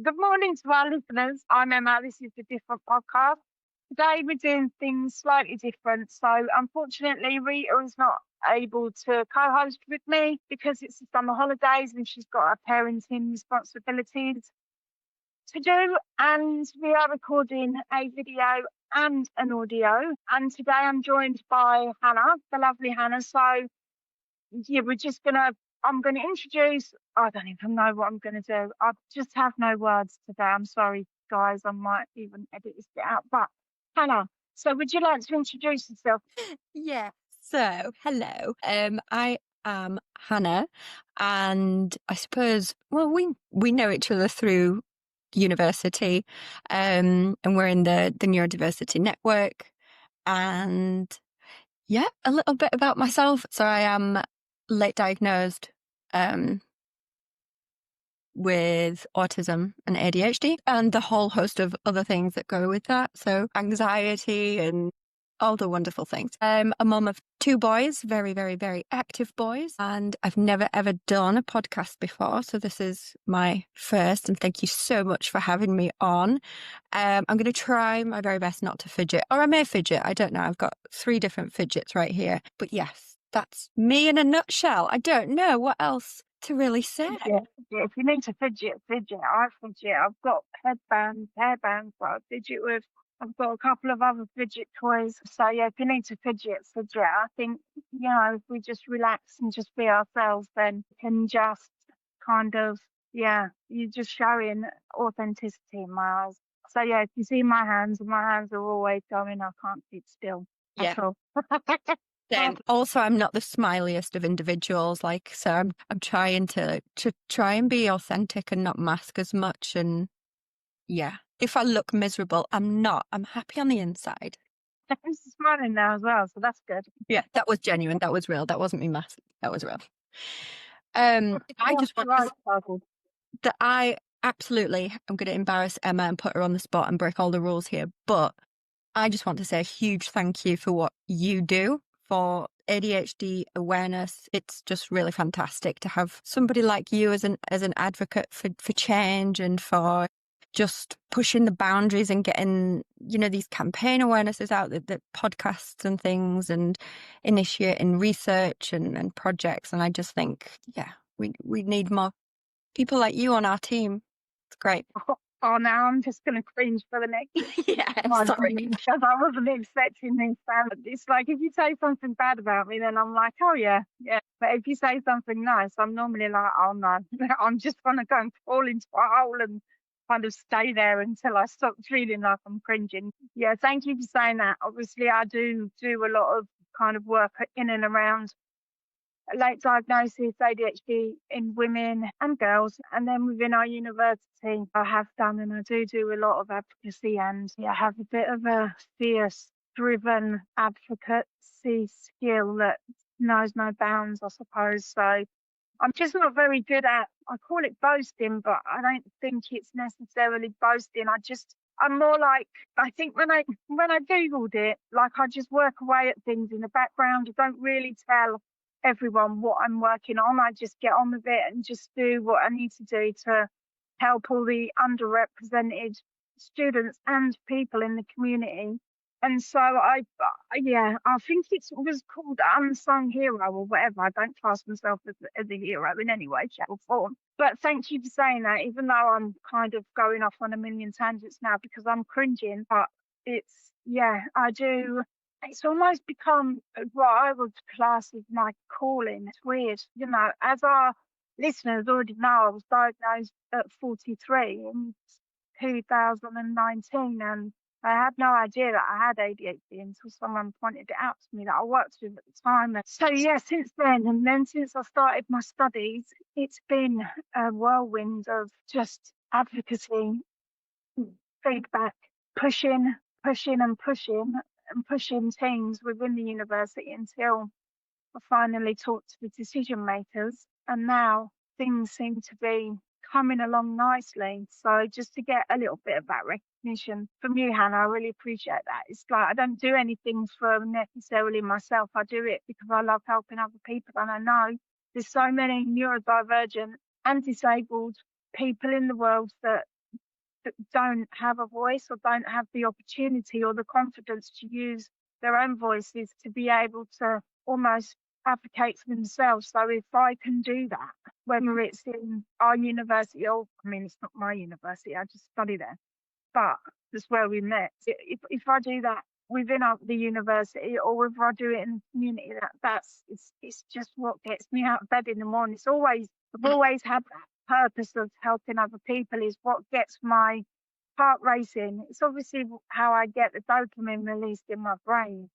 Good morning to our listeners. I'm Emma. This is the Different Podcast. Today we're doing things slightly different. So unfortunately, Rita is not able to co-host with me because it's the summer holidays and she's got her parenting responsibilities to do. And we are recording a video and an audio. And today I'm joined by Hannah, the lovely Hannah. So yeah, I'm going to introduce, I don't even know what I'm going to do. I just have no words today. I'm sorry, guys. I might even edit this bit out. But Hannah, so would you like to introduce yourself? Yeah. So, hello. I am Hannah, and I suppose, well, we know each other through university, and we're in the Neurodiversity network. And yeah, a little bit about myself. So I am late diagnosed with autism and ADHD and the whole host of other things that go with that. So anxiety and all the wonderful things. I'm a mum of 2 boys, very, very, very active boys. And I've never, ever done a podcast before. So this is my first. And thank you so much for having me on. I'm going to try my very best not to fidget, or I may fidget. I don't know. I've got 3 different fidgets right here. But yes, that's me in a nutshell. I don't know what else to really say. Yeah, if you need to fidget. I fidget. I've got headbands, hairbands that I fidget with. I've got a couple of other fidget toys. So yeah, if you need to fidget. I think, if we just relax and just be ourselves, then we can just kind of, you're just showing authenticity in my eyes. So yeah, if you see my hands are always going, I can't sit still at all. Also, I'm not the smiliest of individuals, so I'm trying to try and be authentic and not mask as much. And yeah, if I look miserable, I'm not. I'm happy on the inside. I'm smiling now as well, so that's good. Yeah, that was genuine. That was real. That wasn't me masking. That was real. I just want that I absolutely am going to embarrass Emma and put her on the spot and break all the rules here, but I just want to say a huge thank you for what you do for ADHD awareness. It's just really fantastic to have somebody like you as an advocate for change and for just pushing the boundaries and getting, these campaign awarenesses out, the podcasts and things, and initiating research and projects. And I just think, we need more people like you on our team. It's great. Oh, now I'm just going to cringe for the next. Sorry. Because I wasn't expecting this. It's like if you say something bad about me, then I'm like, oh yeah. But if you say something nice, I'm normally like, oh no, I'm just going to go and fall into a hole and kind of stay there until I stop feeling like I'm cringing. Yeah, thank you for saying that. Obviously, I do a lot of kind of work in and around late diagnosis, ADHD in women and girls. And then within our university, I have done and I do a lot of advocacy, and I have a bit of a fierce, driven advocacy skill that knows no bounds, I suppose. So I'm just not very good at, I call it boasting, but I don't think it's necessarily boasting. I'm more like, I think when I Googled it, I just work away at things in the background. I don't really tell everyone what I'm working on. I just get on with it and just do what I need to do to help all the underrepresented students and people in the community. And so I think it was called Unsung Hero or whatever. I don't class myself as a hero in any way, shape or form. But thank you for saying that, even though I'm kind of going off on a million tangents now because I'm cringing. But I do. It's almost become what I would class as my calling. It's weird. As our listeners already know, I was diagnosed at 43 in 2019, and I had no idea that I had ADHD until someone pointed it out to me that I worked with at the time. And so, since then, and then since I started my studies, it's been a whirlwind of just advocacy, feedback, pushing teams within the university until I finally talked to the decision makers. And now things seem to be coming along nicely. So just to get a little bit of that recognition from you, Hannah, I really appreciate that. It's like I don't do anything for necessarily myself. I do it because I love helping other people. And I know there's so many neurodivergent and disabled people in the world that that don't have a voice or don't have the opportunity or the confidence to use their own voices to be able to almost advocate for themselves. So if I can do that, whether it's in our university or, I mean, it's not my university, I just study there, but that's where we met. If I do that within the university or whether I do it in the community, it's just what gets me out of bed in the morning. I've always had that purpose of helping other people is what gets my heart racing. It's obviously how I get the dopamine released in my brain,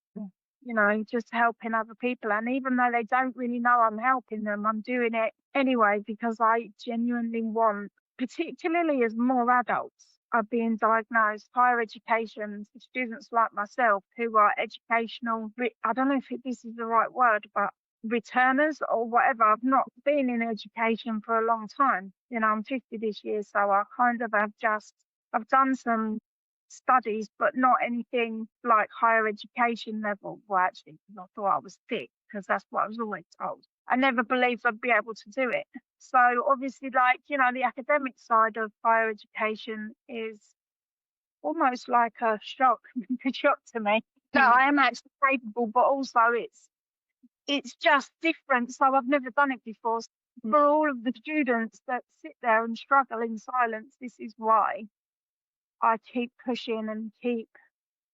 just helping other people. And even though they don't really know I'm helping them, I'm doing it anyway because I genuinely want, particularly as more adults are being diagnosed, higher education, students like myself who are educational, I don't know if this is the right word, but returners or whatever. I've not been in education for a long time. I'm 50 this year, so I kind of I've done some studies, but not anything like higher education level. Well, actually, I thought I was thick because that's what I was always told. I never believed I'd be able to do it. So obviously, the academic side of higher education is almost like a shock to me. That I am actually capable, but also it's just different. So I've never done it before. For all of the students that sit there and struggle in silence, this is why I keep pushing and keep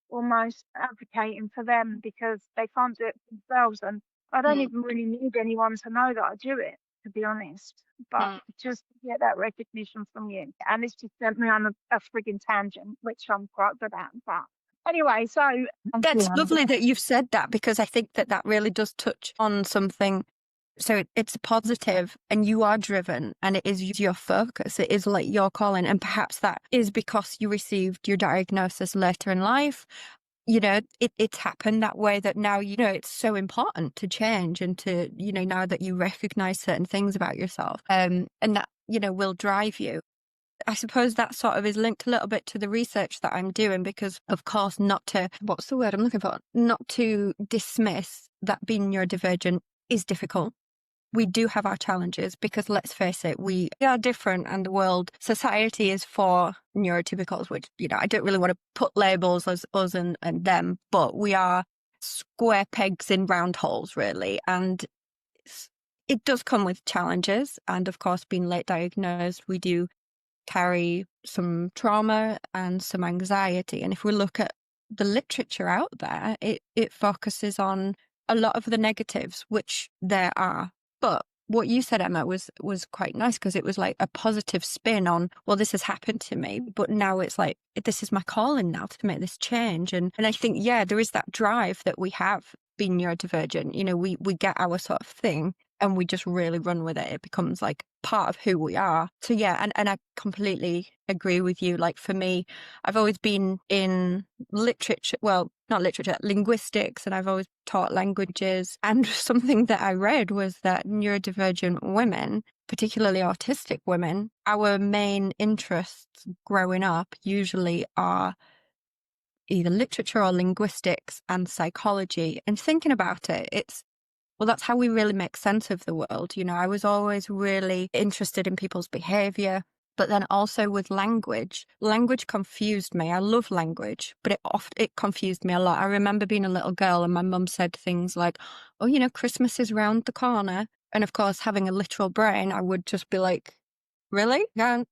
almost advocating for them because they can't do it themselves. And I don't even really need anyone to know that I do it, to be honest. But just to get that recognition from you. And it's just sent me on a frigging tangent, which I'm quite good at. But anyway, so that's lovely that you've said that because I think that really does touch on something. So it's a positive and you are driven and it is your focus. It is like your calling. And perhaps that is because you received your diagnosis later in life. It's happened that way that now, it's so important to change and to, now that you recognize certain things about yourself and that, will drive you. I suppose that sort of is linked a little bit to the research that I'm doing because, of course, what's the word I'm looking for? Not to dismiss that being neurodivergent is difficult. We do have our challenges because let's face it, we are different and the world, society is for neurotypicals, which, I don't really want to put labels as us and them, but we are square pegs in round holes, really. And it does come with challenges. And of course, being late diagnosed, we do carry some trauma and some anxiety. And if we look at the literature out there, it focuses on a lot of the negatives, which there are. But what you said, Emma, was quite nice because it was like a positive spin on, well, this has happened to me, but now it's like, this is my calling now to make this change. And I think, yeah, there is that drive that we have being neurodivergent. We get our sort of thing and we just really run with it. It becomes like part of who we are. So yeah, and I completely agree with you. Like for me, I've always been in literature, well, not literature, linguistics, and I've always taught languages. And something that I read was that neurodivergent women, particularly autistic women, our main interests growing up usually are either literature or linguistics and psychology. And thinking about it, well, that's how we really make sense of the world. I was always really interested in people's behavior, but then also with language. Language confused me. I love language, but it confused me a lot. I remember being a little girl and my mum said things like, oh, Christmas is round the corner. And of course, having a literal brain, I would just be like, really? I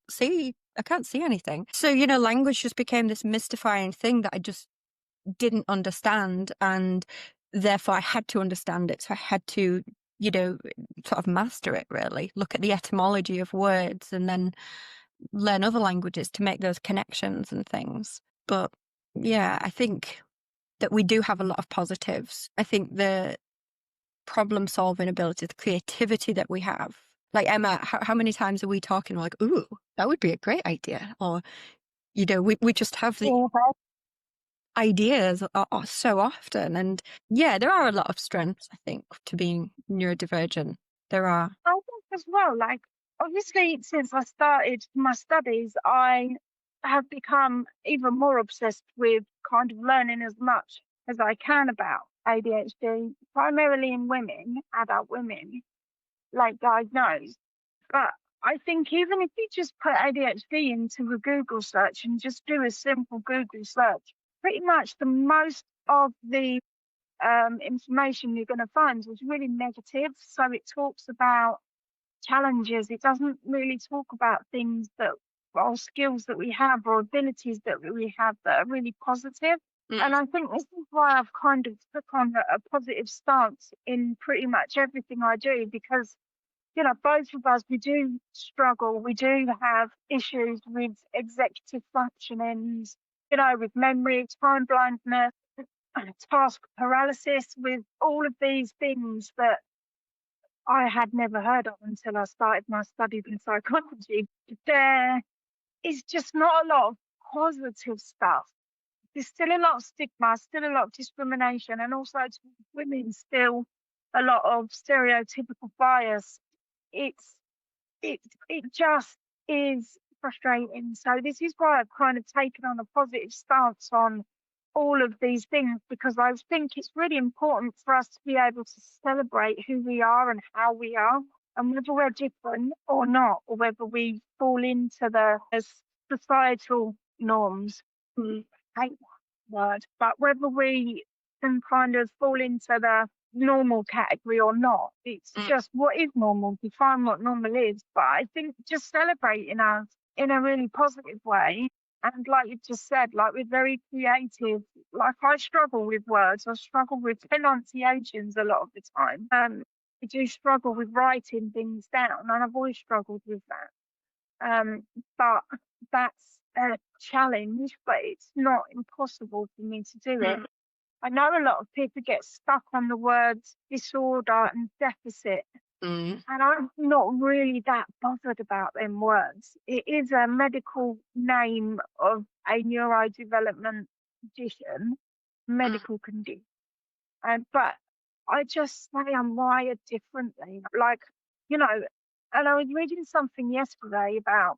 can't see anything. So, language just became this mystifying thing that I just didn't understand. And therefore I had to understand it. So I had to, sort of master it, really. Look at the etymology of words and then learn other languages to make those connections and things. But yeah, I think that we do have a lot of positives. I think the problem solving ability, the creativity that we have. Like Emma, how many times are we talking like, ooh, that would be a great idea? Or, we just have the ideas so often. And yeah, there are a lot of strengths, I think, to being neurodivergent. There are. I think as well, like, obviously, since I started my studies, I have become even more obsessed with kind of learning as much as I can about ADHD, primarily in women, adult women, like diagnosed. But I think even if you just put ADHD into a Google search and just do a simple Google search, pretty much the most of the information you're going to find is really negative. So it talks about challenges. It doesn't really talk about things that or skills that we have or abilities that we have that are really positive. And I think this is why I've kind of took on a positive stance in pretty much everything I do, because, you know, both of us, we do struggle. We do have issues with executive functionings, you know, with memory, time blindness, task paralysis, with all of these things that I had never heard of until I started my studies in psychology. There is just not a lot of positive stuff. There's still a lot of stigma, still a lot of discrimination, and also to women, still a lot of stereotypical bias. It just is frustrating. So this is why I've kind of taken on a positive stance on all of these things, because I think it's really important for us to be able to celebrate who we are and how we are, and whether we're different or not, or whether we fall into the societal norms. I hate that word, but whether we can kind of fall into the normal category or not. It's just what is normal, define what normal is. But I think just celebrating us in a really positive way. And like you just said, like, we're very creative. Like, I struggle with words. I struggle with pronunciations a lot of the time. I do struggle with writing things down, and I've always struggled with that. But that's a challenge, but it's not impossible for me to do it. I know a lot of people get stuck on the words disorder and deficit. And I'm not really that bothered about them words. It is a medical name of a neurodevelopment condition, medical condition. But I just say I'm wired differently. Like, you know, and I was reading something yesterday about,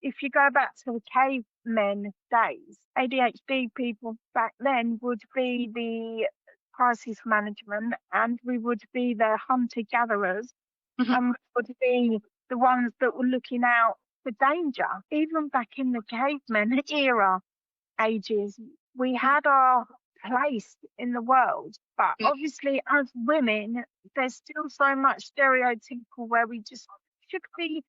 if you go back to the cavemen days, ADHD people back then would be the crisis management, and we would be the hunter-gatherers, and we would be the ones that were looking out for danger. Even back in the caveman era ages, we had our place in the world. But obviously, as women, there's still so much stereotypical where we just should be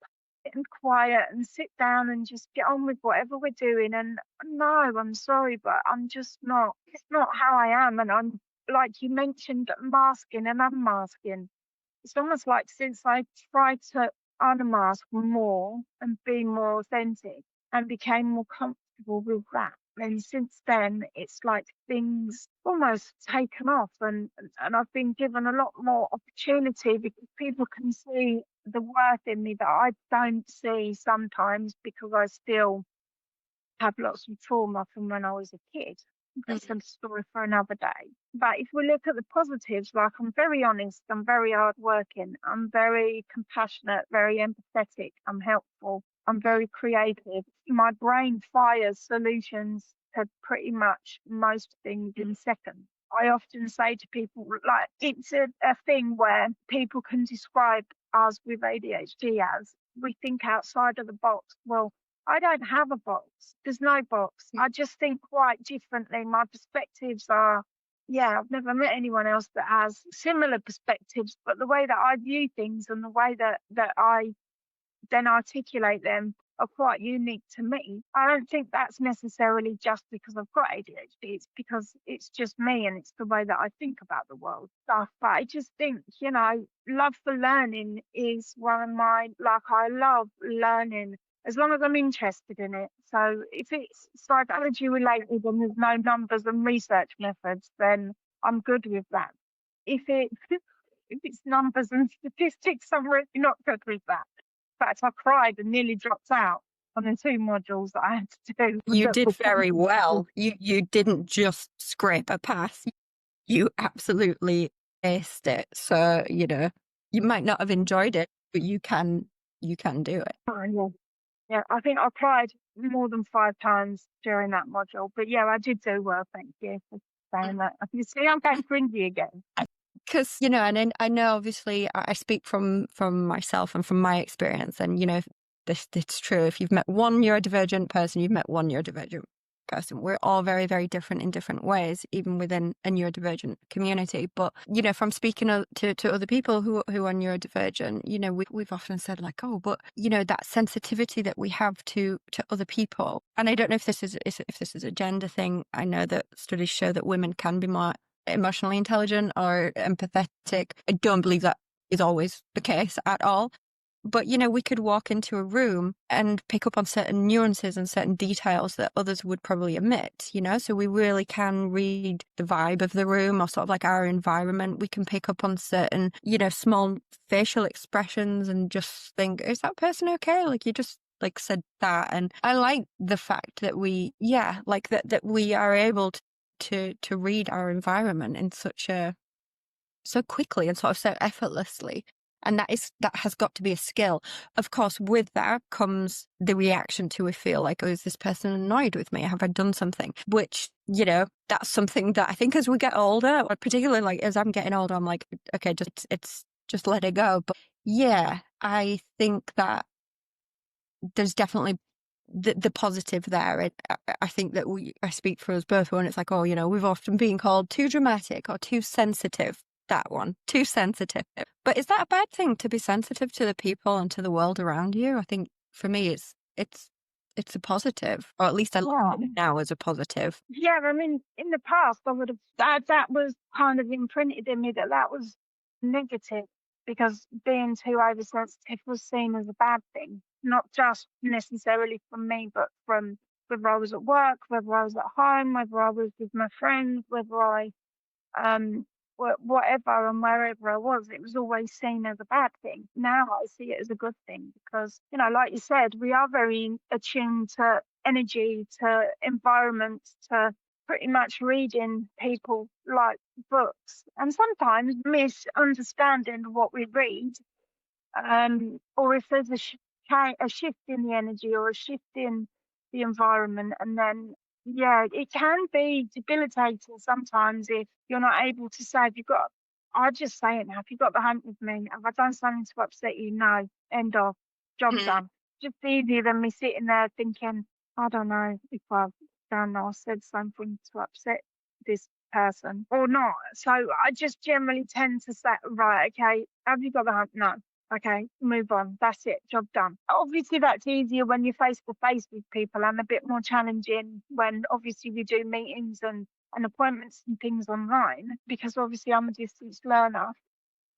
and quiet and sit down and just get on with whatever we're doing. And no, I'm sorry, but I'm just not. It's not how I am. And I'm, like you mentioned, masking and unmasking. It's almost like since I tried to unmask more and be more authentic and became more comfortable with that, and since then it's like things almost taken off, and I've been given a lot more opportunity because people can see the worth in me that I don't see sometimes, because I still have lots of trauma from when I was a kid. That's a story for another day. But if we look at the positives, like, I'm very honest, I'm very hardworking, I'm very compassionate, very empathetic, I'm helpful, I'm very creative. My brain fires solutions to pretty much most things in seconds. I often say to people, like, it's a thing where people can describe us with ADHD as, we think outside of the box. Well, I don't have a box. There's no box. I just think quite differently. My perspectives are, I've never met anyone else that has similar perspectives, but the way that I view things and the way that I then articulate them are quite unique to me. I don't think that's necessarily just because I've got ADHD. It's because it's just me, and it's the way that I think about the world stuff. But I just think, you know, love for learning is one of my, like, I love learning as long as I'm interested in it. So if it's psychology related and there's no numbers and research methods, then I'm good with that. If it's numbers and statistics, I'm really not good with that. In fact, I cried and nearly dropped out on the 2 modules that I had to do. You did very well. You didn't just scrape a pass. You absolutely aced it. So, you know, you might not have enjoyed it, but you can do it. Yeah, I think I cried more than 5 times during that module. But yeah, I did do well. Thank you for saying that. You see, I'm going cringy again. because, you know, and I know obviously I speak from myself and from my experience, and, you know, it's true. If you've met one neurodivergent person, you've met one neurodivergent person. We're all very, very different in different ways, even within a neurodivergent community. But, you know, from speaking to other people who are neurodivergent, you know, we've often said like, oh, but, you know, that sensitivity that we have to other people. And I don't know if this is a gender thing. I know that studies show that women can be more emotionally intelligent or empathetic. I don't believe that is always the case at all. But, you know, we could walk into a room and pick up on certain nuances and certain details that others would probably omit, you know? So we really can read the vibe of the room or sort of like our environment. We can pick up on certain, you know, small facial expressions and just think, is that person okay? Like, you just like said that. And I like the fact that we are able to read our environment in so quickly and sort of so effortlessly. And that has got to be a skill. Of course, with that comes the reaction to, we feel like, oh, is this person annoyed with me? Have I done something? Which, you know, that's something that I think as we get older, or particularly like as I'm getting older, I'm like, okay, just let it go. But yeah, I think that there's definitely the positive there. I think that I speak for us both when it's like, oh, you know, we've often been called too dramatic or too sensitive. That one, too sensitive. But is that a bad thing, to be sensitive to the people and to the world around you? I think for me, it's a positive, or at least I look at it now as a positive. Yeah, I mean, in the past, I would have that was kind of imprinted in me that was negative, because being too oversensitive was seen as a bad thing, not just necessarily from me, but from whether I was at work, whether I was at home, whether I was with my friends, whether I whatever and wherever I was, it was always seen as a bad thing. Now I see it as a good thing because, you know, like you said, we are very attuned to energy, to environment, to pretty much reading people like books, and sometimes misunderstanding what we read, or if there's a shift in the energy or a shift in the environment, and then yeah, it can be debilitating sometimes if you're not able to say, if you've got, I'll just say it now, if you've got the hump with me, have I done something to upset you? No, end of, job done. Just easier than me sitting there thinking, I don't know if I've done or said something to upset this person or not. So I just generally tend to say, right, okay, have you got the hump? No. Okay, move on. That's it. Job done. Obviously, that's easier when you're face to face with people, and a bit more challenging when obviously we do meetings and appointments and things online, because obviously I'm a distance learner.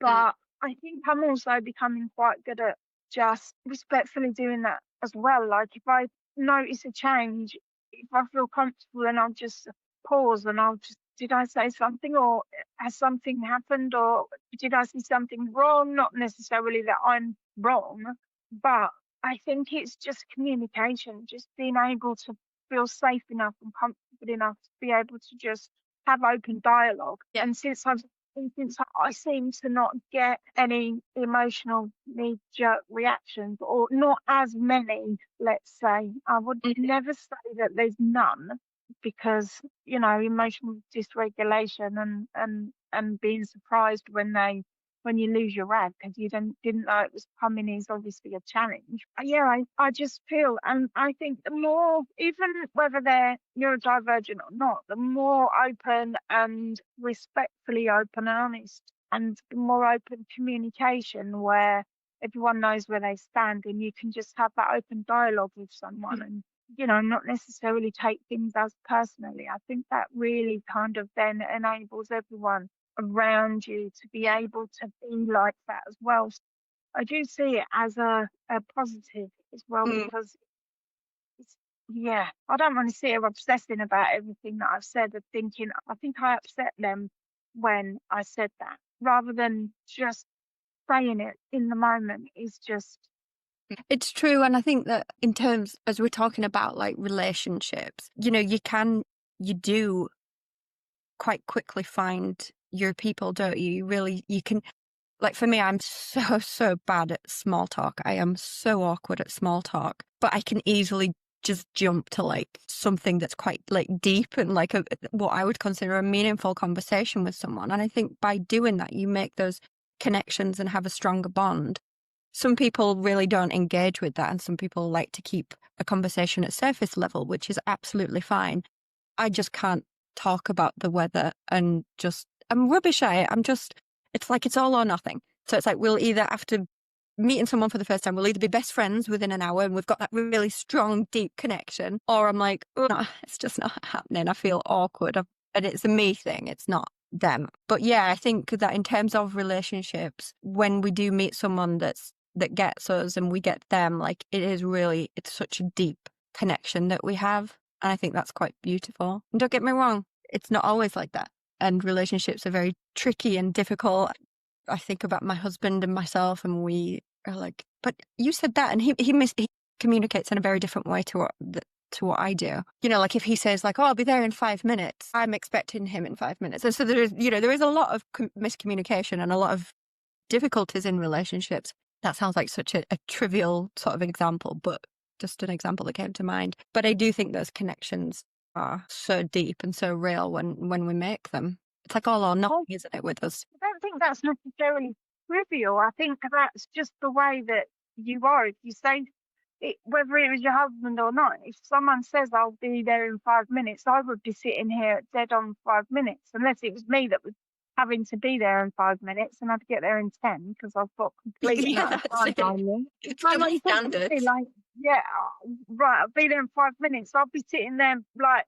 But I think I'm also becoming quite good at just respectfully doing that as well. Like if I notice a change, if I feel comfortable, then I'll just pause and I'll just, did I say something, or has something happened, or did I see something wrong? Not necessarily that I'm wrong, but I think it's just communication, just being able to feel safe enough and comfortable enough to be able to just have open dialogue. Yeah. And since I seem to not get any emotional knee-jerk reactions, or not as many, let's say, I would never say that there's none, because, you know, emotional dysregulation and being surprised when you lose your rag because you didn't know it was coming is obviously a challenge. Yeah, I just feel, and I think the more, even whether they're neurodivergent or not, the more open and respectfully open and honest, and the more open communication where everyone knows where they stand and you can just have that open dialogue with someone and, you know, not necessarily take things as personally. I think that really kind of then enables everyone around you to be able to be like that as well. So I do see it as a positive as well, because it's, yeah, I don't want to see her obsessing about everything that I've said and thinking, I think I upset them when I said that, rather than just saying it in the moment is just. It's true. And I think that in terms, as we're talking about like relationships, you know, you do quite quickly find your people, don't you? You can, like for me, I'm so bad at small talk. I am so awkward at small talk, but I can easily just jump to like something that's quite like deep and like what I would consider a meaningful conversation with someone. And I think by doing that, you make those connections and have a stronger bond. Some people really don't engage with that, and some people like to keep a conversation at surface level, which is absolutely fine. I just can't talk about the weather and I'm rubbish at it. It's like it's all or nothing. So it's like we'll either, after meeting someone for the first time, we'll either be best friends within an hour and we've got that really strong, deep connection, or I'm like, oh, no, it's just not happening. I feel awkward. And it's a me thing. It's not them. But yeah, I think that in terms of relationships, when we do meet someone that gets us and we get them, like it's such a deep connection that we have. And I think that's quite beautiful. And don't get me wrong, it's not always like that. And relationships are very tricky and difficult. I think about my husband and myself, and we are like, but you said that, and he communicates in a very different way to what I do. You know, like if he says like, oh, I'll be there in 5 minutes, I'm expecting him in 5 minutes. And so there is a lot of miscommunication and a lot of difficulties in relationships. That sounds like such a trivial sort of example, but just an example that came to mind. But I do think those connections are so deep and so real when we make them. It's like all or nothing, isn't it, with us? I don't think that's necessarily trivial. I think that's just the way that you are. If you say it, whether it was your husband or not, if someone says I'll be there in 5 minutes, I would be sitting here dead on 5 minutes, unless it was me that was having to be there in 5 minutes, and I'd get there in 10 because I've got completely It's like standard. Like, yeah, right, I'll be there in 5 minutes. I'll be sitting there like,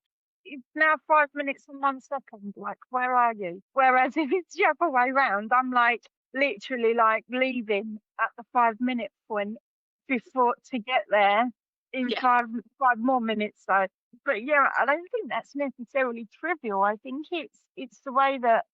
it's now 5 minutes and 1 second. Like, where are you? Whereas if it's the other way round, I'm like literally like leaving at the 5 minute point before to get there in 5 more minutes. So, but yeah, I don't think that's necessarily trivial. I think it's the way that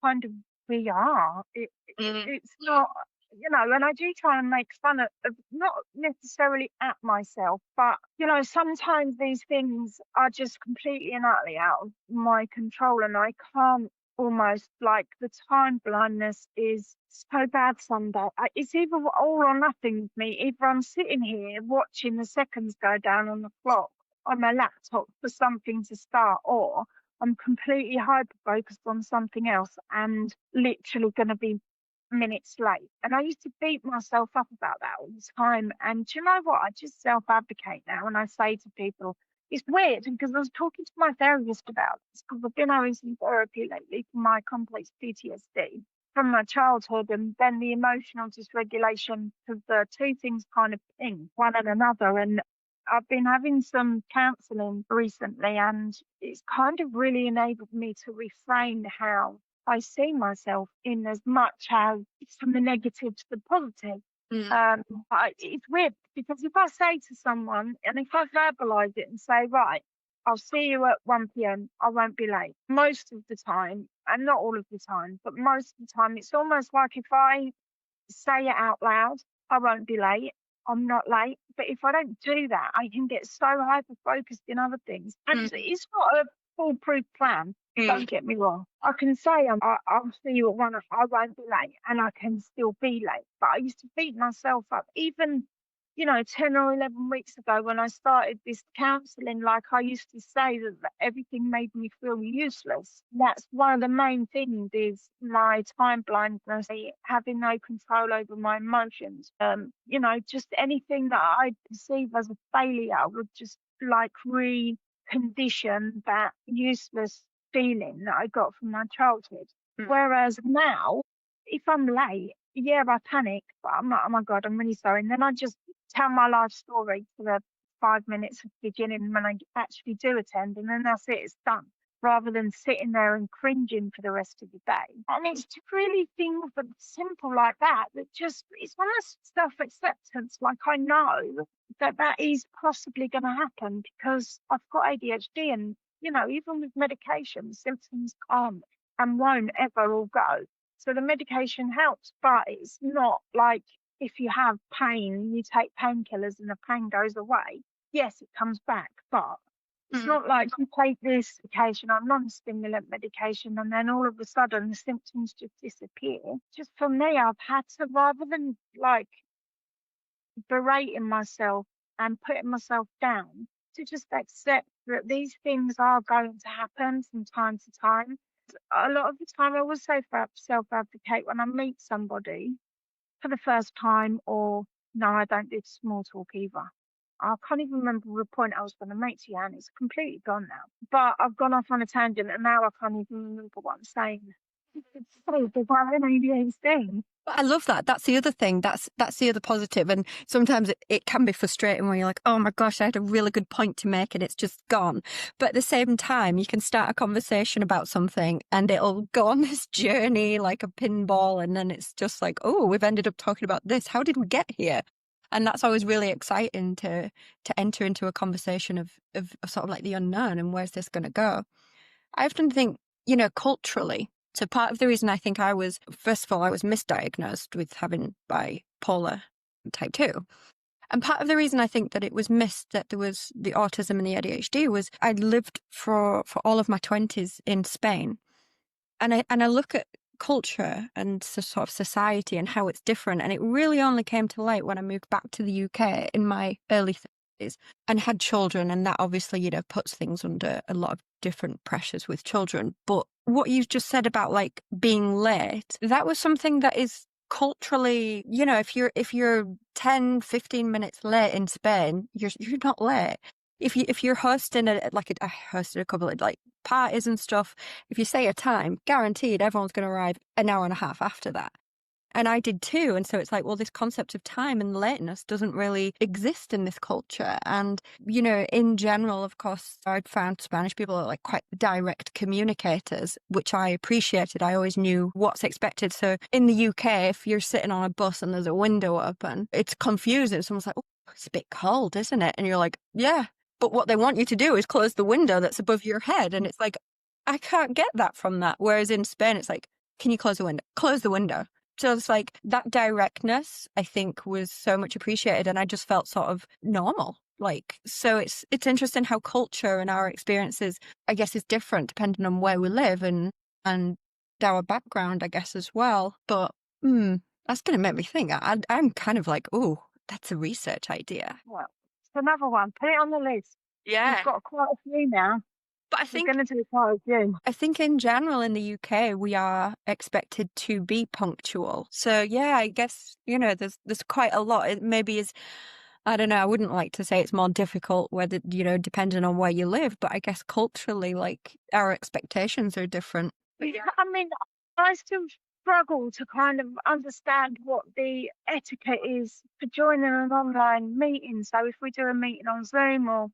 kind of we are. It's not, you know, and I do try and make fun of not necessarily at myself, but, you know, sometimes these things are just completely and utterly out of my control, and I can't almost, like, the time blindness is so bad someday. It's either all or nothing with me. Either I'm sitting here watching the seconds go down on the clock on my laptop for something to start, or I'm completely hyper focused on something else and literally going to be minutes late. And I used to beat myself up about that all the time. And do you know what? I just self-advocate now, and I say to people, it's weird because I was talking to my therapist about this because I've been having some therapy lately for my complex PTSD from my childhood, and then the emotional dysregulation, because the two things kind of ping one and another. And I've been having some counselling recently, and it's kind of really enabled me to reframe how I see myself, in as much as it's from the negative to the positive. It's weird because if I say to someone, and if I verbalise it and say, right, I'll see you at 1 p.m, I won't be late. Most of the time, and not all of the time, but most of the time, it's almost like if I say it out loud, I won't be late. I'm not late. But if I don't do that, I can get so hyper focused in other things. And it's not a foolproof plan. Don't get me wrong. I can say I'll see you at 1, I won't be late, and I can still be late. But I used to beat myself up, even, you know, 10 or 11 weeks ago when I started this counselling. Like, I used to say that everything made me feel useless. That's one of the main things, is my time blindness, having no control over my emotions. You know, just anything that I perceive as a failure would just like recondition that useless feeling that I got from my childhood. Whereas now, if I'm late, yeah, I panic, but I'm like, oh my God, I'm really sorry. And then I just tell my life story for the 5 minutes of the beginning when I actually do attend, and then that's it, it's done, rather than sitting there and cringing for the rest of the day. And it's really things that simple like that just, it's one of self-acceptance. Like, I know that is possibly going to happen because I've got ADHD, and, you know, even with medication, symptoms can't and won't ever all go. So the medication helps, but it's not like if you have pain, you take painkillers and the pain goes away. Yes, it comes back, but it's not like you take this medication or non-stimulant medication and then all of a sudden the symptoms just disappear. Just for me, I've had to, rather than like berating myself and putting myself down, to just accept that these things are going to happen from time to time. A lot of the time I will self-advocate when I meet somebody for the first time, or no, I don't do small talk either. I can't even remember the point I was going to make to you, and it's completely gone now. But I've gone off on a tangent, and now I can't even remember what I'm saying. It's so big, I have an ADHD. But I love that. That's the other thing. That's the other positive. And sometimes it can be frustrating when you're like, oh my gosh, I had a really good point to make and it's just gone. But at the same time, you can start a conversation about something and it'll go on this journey like a pinball. And then it's just like, oh, we've ended up talking about this. How did we get here? And that's always really exciting to enter into a conversation of sort of like the unknown and where's this going to go. I often think, culturally, so part of the reason I think I was misdiagnosed with having bipolar type 2. And part of the reason I think that it was missed, that there was the autism and the ADHD, was I'd lived for all of my 20s in Spain. And I look at culture and sort of society and how it's different. And it really only came to light when I moved back to the UK in my early 30s and had children. And that obviously, puts things under a lot of different pressures with children. But what you just said about like being late, that was something that is culturally, if you're 10, 15 minutes late in Spain, you're not late. If you're hosting I hosted a couple of like parties and stuff, if you say a time, guaranteed everyone's going to arrive an hour and a half after that. And I did too. And so it's like, well, this concept of time and lateness doesn't really exist in this culture. And, in general, of course, I'd found Spanish people are like quite direct communicators, which I appreciated. I always knew what's expected. So in the UK, if you're sitting on a bus and there's a window open, it's confusing. Someone's like, oh, it's a bit cold, isn't it? And you're like, yeah. But what they want you to do is close the window that's above your head. And it's like, I can't get that from that. Whereas in Spain, it's like, can you close the window? Close the window. So it's like that directness, I think, was so much appreciated. And I just felt sort of normal. So it's interesting how culture and our experiences, I guess, is different depending on where we live and our background, I guess, as well. But that's going to make me think. I'm kind of like, oh, that's a research idea. Well, it's another one. Put it on the list. Yeah. We've got quite a few now. But I think we're going to do quite a few. I think in general in the UK we are expected to be punctual. So yeah, I guess there's quite a lot. It maybe is, I don't know. I wouldn't like to say it's more difficult whether depending on where you live, but I guess culturally, like our expectations are different. Yeah. I mean, I still struggle to kind of understand what the etiquette is for joining an online meeting. So if we do a meeting on Zoom or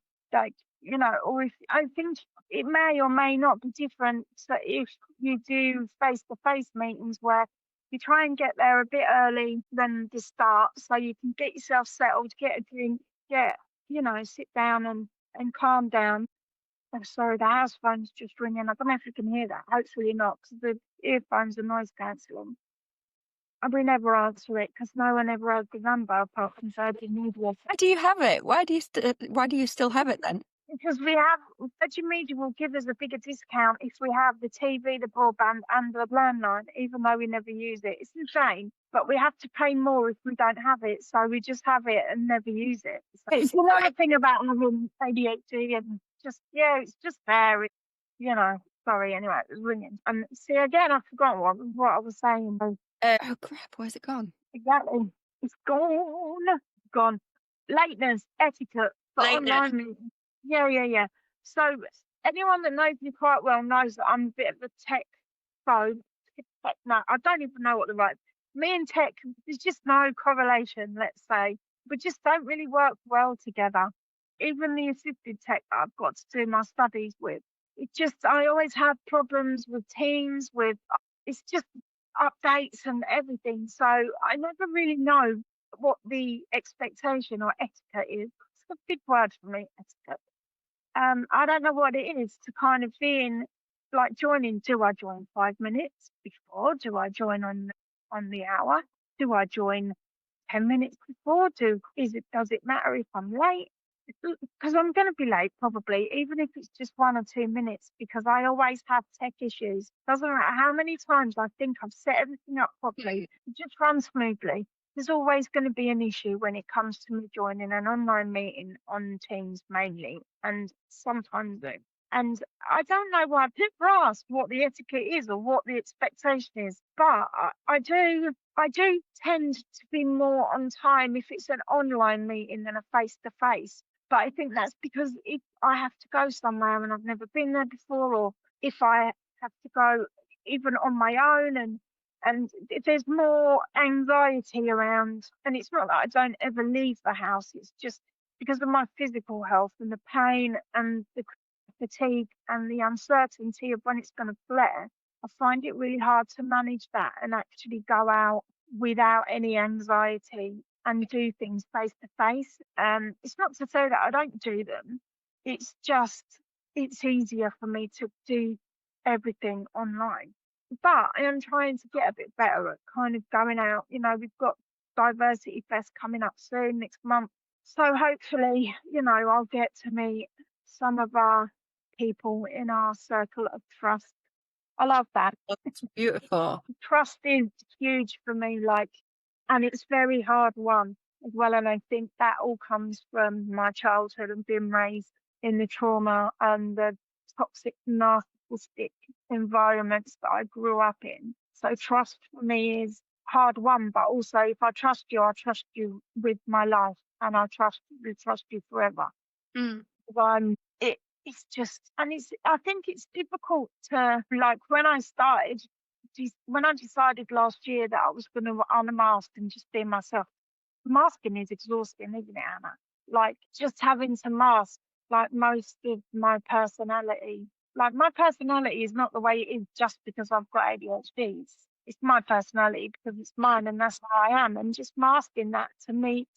or if I think it may or may not be different. So if you do face-to-face meetings where you try and get there a bit early than the start, so you can get yourself settled, get a drink, sit down and calm down. Oh, sorry, the house phone's just ringing. I don't know if you can hear that. Hopefully not, because the earphones are noise cancelling. And we never answer it because no one ever has the number apart from Virgin Media. Why do you have it? Why do you still have it then? Because Virgin Media will give us a bigger discount if we have the TV, the broadband, and the landline, even though we never use it. It's insane, but we have to pay more if we don't have it. So we just have it and never use it. So it's another thing about having ADHD and it's just fair. Sorry, anyway, it was ringing. And see, again, I forgot what I was saying. Oh crap, where's it gone? Exactly. It's gone. Lateness, etiquette for online meetings. Yeah. So anyone that knows me quite well knows that I'm a bit of a tech phobe. No, I don't even know what the right. Me and tech, there's just no correlation, let's say. We just don't really work well together. Even the assisted tech that I've got to do my studies with. I always have problems with Teams, it's just updates and everything. So I never really know what the expectation or etiquette is. It's a big word for me, etiquette. I don't know what it is to kind of be in, like joining. Do I join 5 minutes before? Do I join on the hour? Do I join 10 minutes before? Does it matter if I'm late? Because I'm going to be late probably, even if it's just 1 or 2 minutes, because I always have tech issues. Doesn't matter how many times I think I've set everything up properly, it just runs smoothly. there's always going to be an issue when it comes to me joining an online meeting on Teams mainly, and sometimes Zoom. And I don't know why people ask what the etiquette is or what the expectation is, but I do tend to be more on time if it's an online meeting than a face to face. But I think that's because if I have to go somewhere and I've never been there before, or if I have to go even on my own, and there's more anxiety around. And it's not that I don't ever leave the house, it's just because of my physical health and the pain and the fatigue and the uncertainty of when it's going to flare. I find it really hard to manage that and actually go out without any anxiety and do things face to face. It's not to say that I don't do them. It's just, it's easier for me to do everything online. But I am trying to get a bit better at kind of going out. You know, we've got Diversity Fest coming up soon next month. So hopefully, you know, I'll get to meet some of our people in our circle of trust. I love that. It's beautiful. Trust is huge for me, like, and it's very hard won as well. And I think that all comes from my childhood and being raised in the trauma and the toxic, narcissistic environments that I grew up in. So trust for me is hard won, but also if I trust you with my life, and I trust you forever. It's just, and I think it's difficult to, like, when I decided last year that I was going to unmask and just be myself. Masking is exhausting, isn't it, Anna? Like, just having to mask, like, most of my personality. Like, my personality is not the way it is just because I've got ADHD. It's my personality because it's mine and that's how I am. And just masking that to meet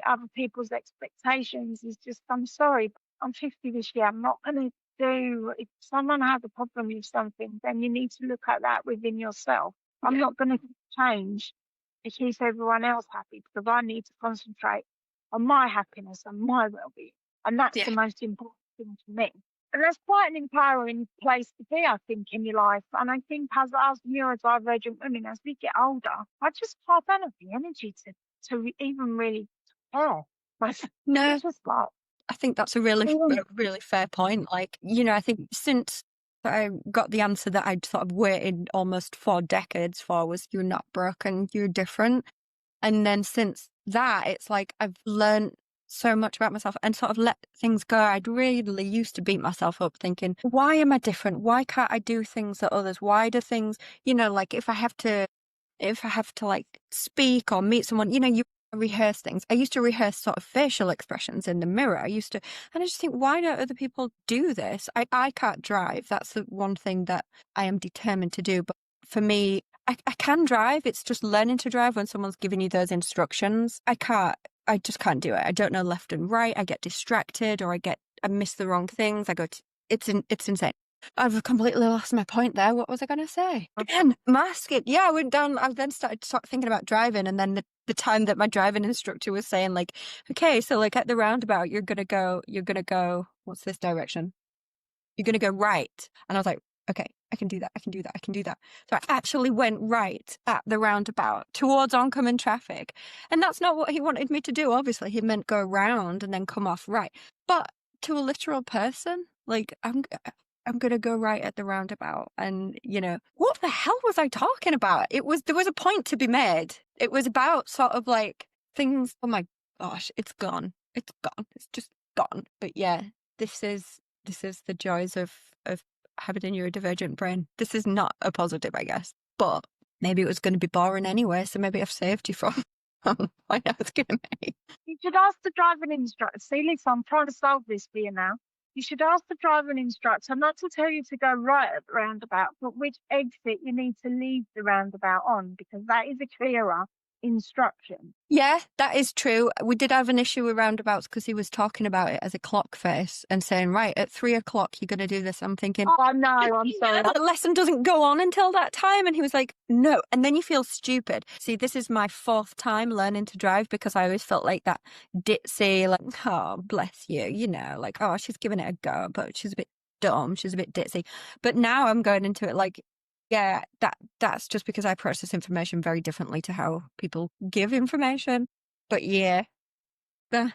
other people's expectations is just, I'm sorry, I'm 50 this year. I'm not going to do, if someone has a problem with something, then you need to look at that within yourself. I'm not going to change to keep everyone else happy because I need to concentrate on my happiness and my well-being. And that's the most important thing to me. And that's quite an empowering place to be, I think, in your life. And I think as neurodivergent women, as we get older, I don't have the energy to even really care. No, just like, I think that's a really fair point. Like, you know, I think since I got the answer that I'd sort of waited almost 4 decades for was you're not broken, you're different. And then since that, it's like I've learned so much about myself and sort of let things go. I'd really used to beat myself up thinking, why am I different? Why can't I do things that others? Why do things, you know, like if I have to like speak or meet someone, you know, you rehearse things. I used to rehearse sort of facial expressions in the mirror. And I just think, why don't other people do this? I can't drive. That's the one thing that I am determined to do. But for me, I can drive. It's just learning to drive when someone's giving you those instructions. I just can't do it. I don't know left and right. I get distracted or I miss the wrong things. It's insane. I've completely lost my point there. What was I going to say? Again, mask it. Yeah, I went down. I then started thinking about driving, and then the time that my driving instructor was saying, like, okay, so like at the roundabout, you're gonna go. What's this direction? You're gonna go right, and I was like, okay, I can do that. So I actually went right at the roundabout towards oncoming traffic, and that's not what he wanted me to do. Obviously, he meant go round and then come off right, but to a literal person, like I'm going to go right at the roundabout. And, you know, what the hell was I talking about? There was a point to be made. It was about sort of like things. Oh my gosh, it's gone. It's gone. It's just gone. But yeah, this is the joys of having a neurodivergent brain. This is not a positive, I guess, but maybe it was going to be boring anyway. So maybe I've saved you from what I was going to make. You should ask the driving instructor. See, Lisa, I'm trying to solve this for you now. You should ask the driving instructor not to tell you to go right at the roundabout, but which exit you need to leave the roundabout on, because that is a clearer instruction. Yeah, that is true. We did have an issue with roundabouts because he was talking about it as a clock face and saying, right, at 3 o'clock, you're going to do this. I'm thinking, oh, no, I'm sorry. The lesson doesn't go on until that time. And he was like, no. And then you feel stupid. See, this is my 4th time learning to drive because I always felt like that ditzy, like, oh, bless you, you know, like, oh, she's giving it a go, but she's a bit dumb. She's a bit ditzy. But now I'm going into it like, Yeah, that's just because I process information very differently to how people give information. But yeah, eh,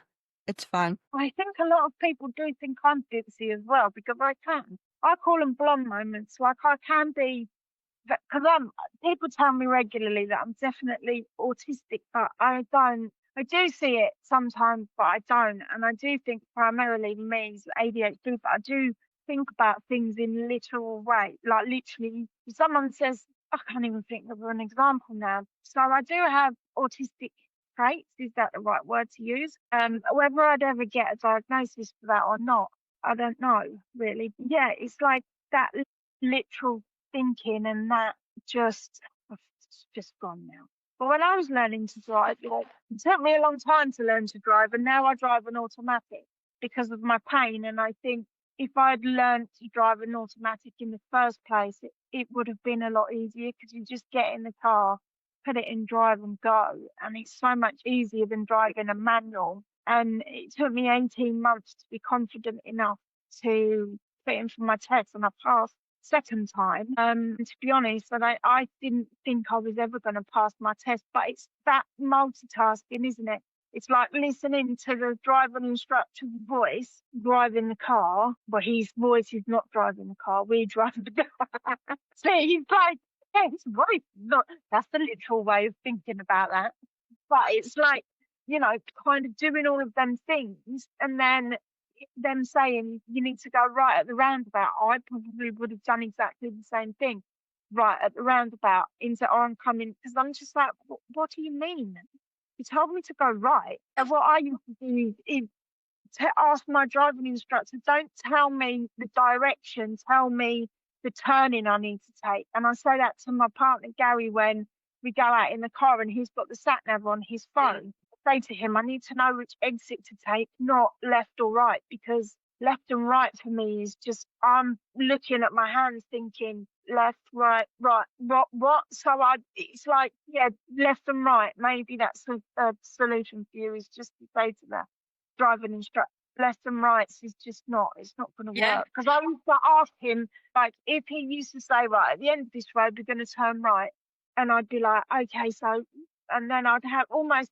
it's fine. I think a lot of people do think I'm ditzy as well because I can. I call them blonde moments. Like I can be, because people tell me regularly that I'm definitely autistic, but I don't. I do see it sometimes, but I don't. And I do think primarily me is ADHD, but I do think about things in literal way. Like literally, if someone says, I can't even think of an example now. So I do have autistic traits. Is that the right word to use? Whether I'd ever get a diagnosis for that or not, I don't know really. Yeah, it's like that literal thinking and that just it's just gone now. But when I was learning to drive, like, it took me a long time to learn to drive, and now I drive an automatic because of my pain. And I think if I'd learned to drive an automatic in the first place, it would have been a lot easier because you just get in the car, put it in drive and go. And it's so much easier than driving a manual. And it took me 18 months to be confident enough to put in for my test, and I passed second time. To be honest, and I didn't think I was ever going to pass my test, but it's that multitasking, isn't it? It's like listening to the driving instructor's voice driving the car, but his voice is not driving the car. We drive the car. So he's like, yeah, his voice is not. That's the literal way of thinking about that. But it's like, kind of doing all of them things and then them saying you need to go right at the roundabout. I probably would have done exactly the same thing right at the roundabout into oncoming because I'm just like, what do you mean? You told me to go right. And what I used to do is to ask my driving instructor, don't tell me the direction, tell me the turning I need to take. And I say that to my partner Gary when we go out in the car and he's got the sat nav on his phone. I say to him, I need to know which exit to take, not left or right, because left and right for me is just I'm looking at my hands thinking left, right, what? So it's like, yeah, left and right. Maybe that's a solution for you is just to say to that driving instructor, left and rights is just not, it's not going to work. Because I used to ask him, like, if he used to say, right, at the end of this road, we're going to turn right. And I'd be like, okay, so, and then I'd have almost,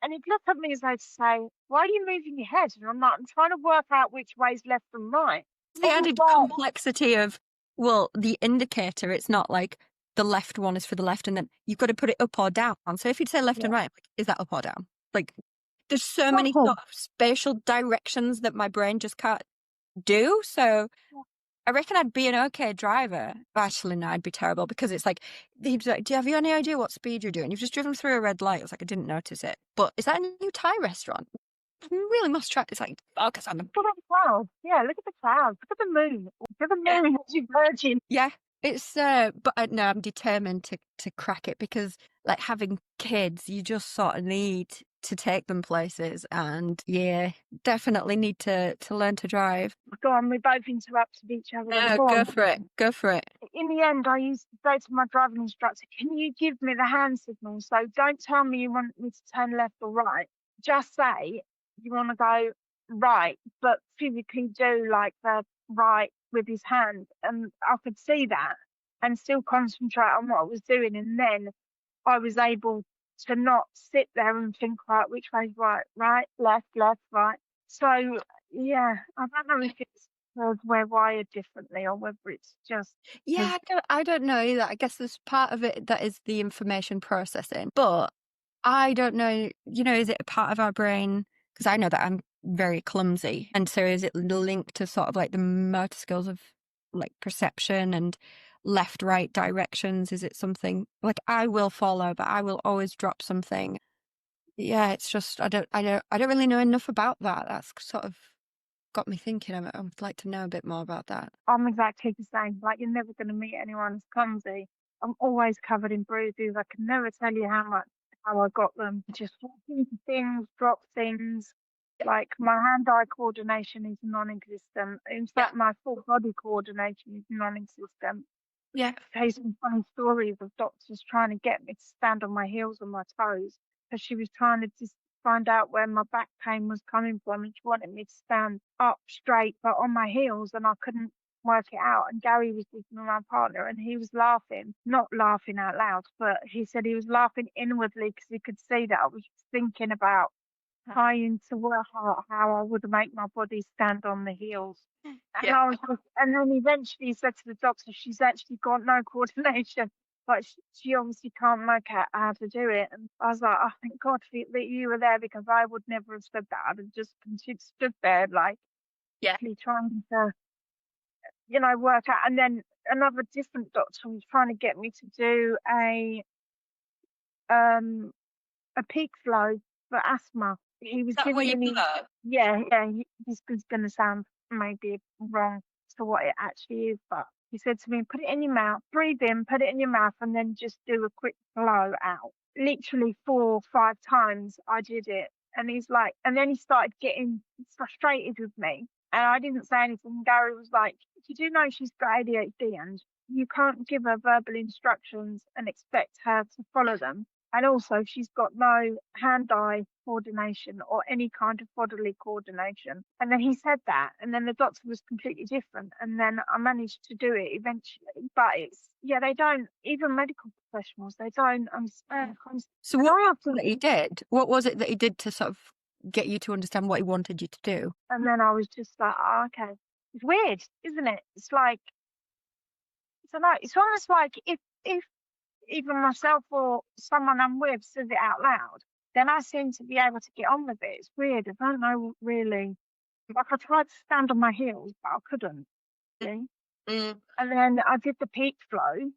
and he'd look at me as though to say, why are you moving your head? And I'm like, I'm trying to work out which way's left and right. The added complexity of, well, the indicator, it's not like the left one is for the left and then you've got to put it up or down. So if you'd say left and right, like, is that up or down? Like, there's so many sort of spatial directions that my brain just can't do. So I reckon I'd be an okay driver. Actually, no, I'd be terrible because it's like, he'd be like, have you any idea what speed you're doing? You've just driven through a red light. I was like, I didn't notice it. But is that a new Thai restaurant? I really must try. It's like, focus on them. Look at the clouds. Yeah, look at the clouds. Look at the moon. Look at the moon as you virgin. Yeah. It's but no, I'm determined to crack it because like having kids, you just sort of need to take them places, and yeah, definitely need to learn to drive. Go on, we both interrupted each other. No, go for it. Go for it. In the end, I used to say to my driving instructor, "Can you give me the hand signal? So don't tell me you want me to turn left or right. Just say you want to go right, but physically do like the right with his hand." And I could see that and still concentrate on what I was doing. And then I was able to not sit there and think, right, which way's right, left, right. So, yeah, I don't know if it's because we're wired differently or whether it's just. Yeah, I don't know either. I guess there's part of it that is the information processing, but I don't know, is it a part of our brain? Because I know that I'm very clumsy. And so is it linked to sort of like the motor skills of like perception and left, right directions? Is it something like I will follow, but I will always drop something? Yeah, it's just, I don't really know enough about that. That's sort of got me thinking. I would like to know a bit more about that. I'm exactly the same. Like, you're never going to meet anyone as clumsy. I'm always covered in bruises. I can never tell you how I got them. Just walk into things, drop things. Like, my hand-eye coordination is non-existent. In fact, my full body coordination is non-existent. Yeah. There's some funny stories of doctors trying to get me to stand on my heels and my toes because she was trying to just find out where my back pain was coming from, and she wanted me to stand up straight but on my heels, and I couldn't work it out. And Gary was with my partner, and he was laughing, not laughing out loud, but he said he was laughing inwardly because he could see that I was thinking about trying to work out how I would make my body stand on the heels. And I was just, and then eventually he said to the doctor, she's actually got no coordination, but she obviously can't work out how to do it. And I was like, oh, thank God that you were there, because I would never have said that. I'd have just stood there, like, trying to, work out. And then another different doctor was trying to get me to do a peak flow for asthma. He was giving me, this is going to sound maybe wrong to what it actually is, but he said to me, put it in your mouth, breathe in, put it in your mouth, and then just do a quick blow out. Literally 4 or 5 times I did it. And he's like, and then he started getting frustrated with me. And I didn't say anything. Gary was like, you do know she's got ADHD, and you can't give her verbal instructions and expect her to follow them. And also, she's got no hand-eye coordination or any kind of bodily coordination. And then he said that, and then the doctor was completely different. And then I managed to do it eventually. But they don't, even medical professionals, they don't understand. So what was it that he did? What was it that he did to sort of get you to understand what he wanted you to do? And then I was just like, oh, okay. It's weird, isn't it? It's like, I don't know, it's almost like if even myself or someone I'm with says it out loud, then I seem to be able to get on with it. It's weird. I don't know really. Like, I tried to stand on my heels, but I couldn't. See? And then I did the peak flow,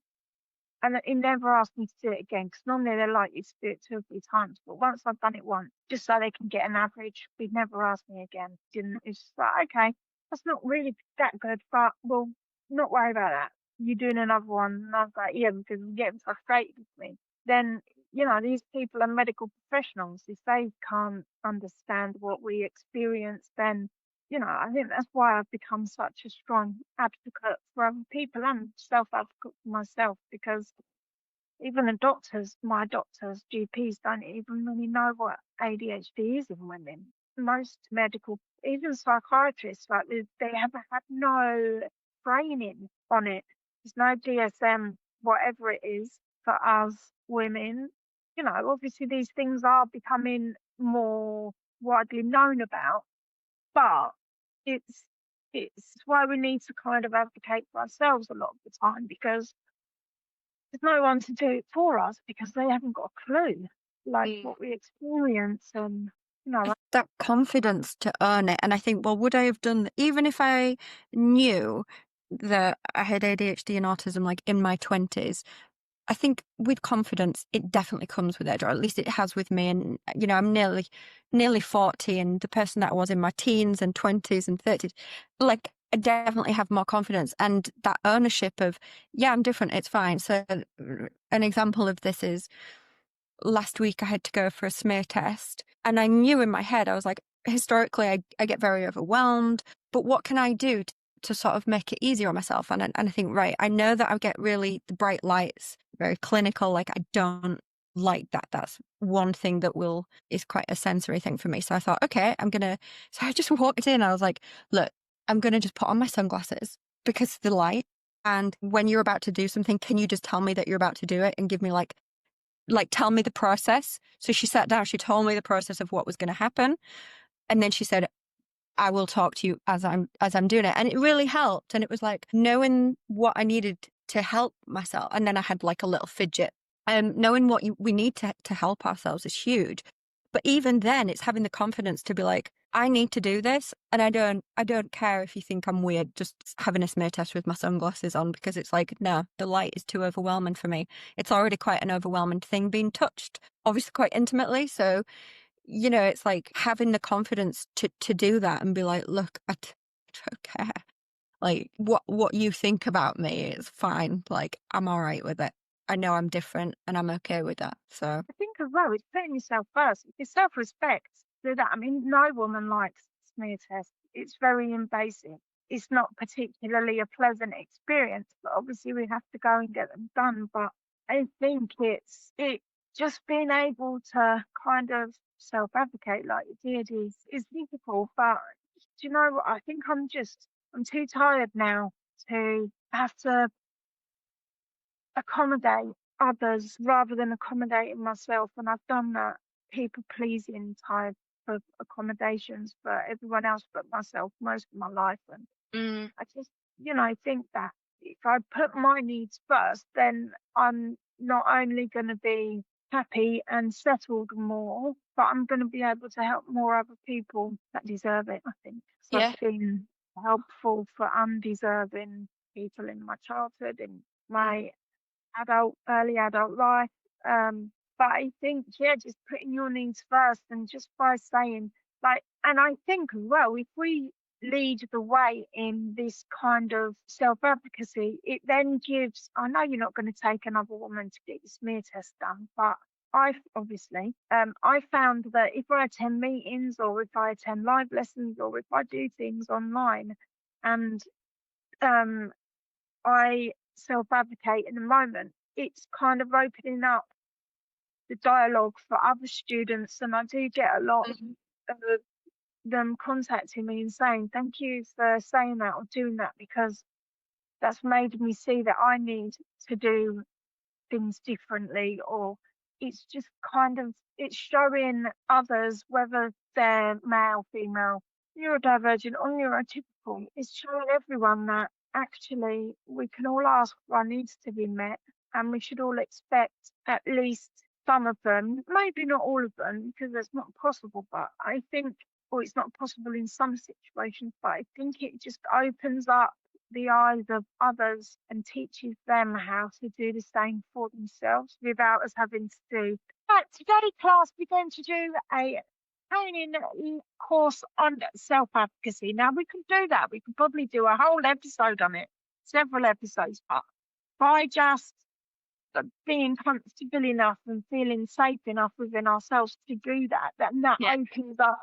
and he never asked me to do it again, because normally they're like you to do it 2 or 3 times. But once I've done it once, just so they can get an average, he'd never asked me again. It's just like, okay, that's not really that good, but we'll not worry about that. You're doing another one. And I was like, yeah, because I'm getting frustrated with me. Then, these people are medical professionals. If they can't understand what we experience, then, I think that's why I've become such a strong advocate for other people and self-advocate for myself, because even the doctors, my doctors, GPs, don't even really know what ADHD is in women. Most medical, even psychiatrists, like they have had no training on it. There's no DSM, whatever it is, for us women. Obviously these things are becoming more widely known about, but it's why we need to kind of advocate for ourselves a lot of the time, because there's no one to do it for us, because they haven't got a clue, like what we experience, and that confidence to earn it. And I think, well, would I have done, even if I knew that I had ADHD and autism like in my 20s, I think with confidence, it definitely comes with it, or at least it has with me. And, I'm nearly 40, and the person that I was in my teens and 20s and 30s, like, I definitely have more confidence and that ownership of, yeah, I'm different, it's fine. So an example of this is last week I had to go for a smear test, and I knew in my head, I was like, historically, I get very overwhelmed, but what can I do to sort of make it easier on myself? And I think, right, I know that I get really the bright lights, very clinical, like I don't like that. That's one thing that is quite a sensory thing for me. So I thought, okay, so I just walked in, I was like, look, I'm going to just put on my sunglasses because of the light. And when you're about to do something, can you just tell me that you're about to do it and give me like tell me the process? So she sat down, she told me the process of what was going to happen. And then she said, I will talk to you as I'm doing it. And it really helped. And it was like knowing what I needed to help myself. And then I had like a little fidget. Knowing what we need to help ourselves is huge. But even then, it's having the confidence to be like, I need to do this. And I don't care if you think I'm weird just having a smear test with my sunglasses on, because it's like, no, the light is too overwhelming for me. It's already quite an overwhelming thing being touched, obviously quite intimately. So, it's like having the confidence to do that and be like, look, I don't care. Like what you think about me is fine. Like, I'm all right with it. I know I'm different and I'm okay with that. So I think as well, it's putting yourself first. It's self-respect. Do that. I mean, no woman likes smear tests. It's very invasive. It's not particularly a pleasant experience, but obviously we have to go and get them done. But I think just being able to kind of self-advocate like you did is difficult. But do you know what? I think I'm too tired now to have to accommodate others rather than accommodating myself. And I've done that people pleasing type of accommodations for everyone else but myself most of my life. And I just, think that if I put my needs first, then I'm not only going to be happy and settled more, but I'm going to be able to help more other people that deserve it, I think. So Yeah. I've been helpful for undeserving people in my childhood, in my early adult life. But I think, just putting your needs first and just by saying, like, and I think as well, if we lead the way in this kind of self-advocacy, it then gives, I know you're not going to take another woman to get your smear test done, but I found that if I attend meetings or if I attend live lessons or if I do things online and I self-advocate in the moment, it's kind of opening up the dialogue for other students, and I do get a lot of them contacting me and saying, thank you for saying that or doing that, because that's made me see that I need to do things differently, or it's just it's showing others, whether they're male, female, neurodivergent or neurotypical, it's showing everyone that actually we can all ask for our needs to be met, and we should all expect at least some of them, maybe not all of them, because that's not possible, but I think, or it's not possible in some situations, but I think it just opens up the eyes of others and teaches them how to do the same for themselves without us having to do. But today, class, we're going to do a training course on self-advocacy. Now, we could do that. We could probably do a whole episode on it, several episodes, but by just being comfortable enough and feeling safe enough within ourselves to do that, then that opens up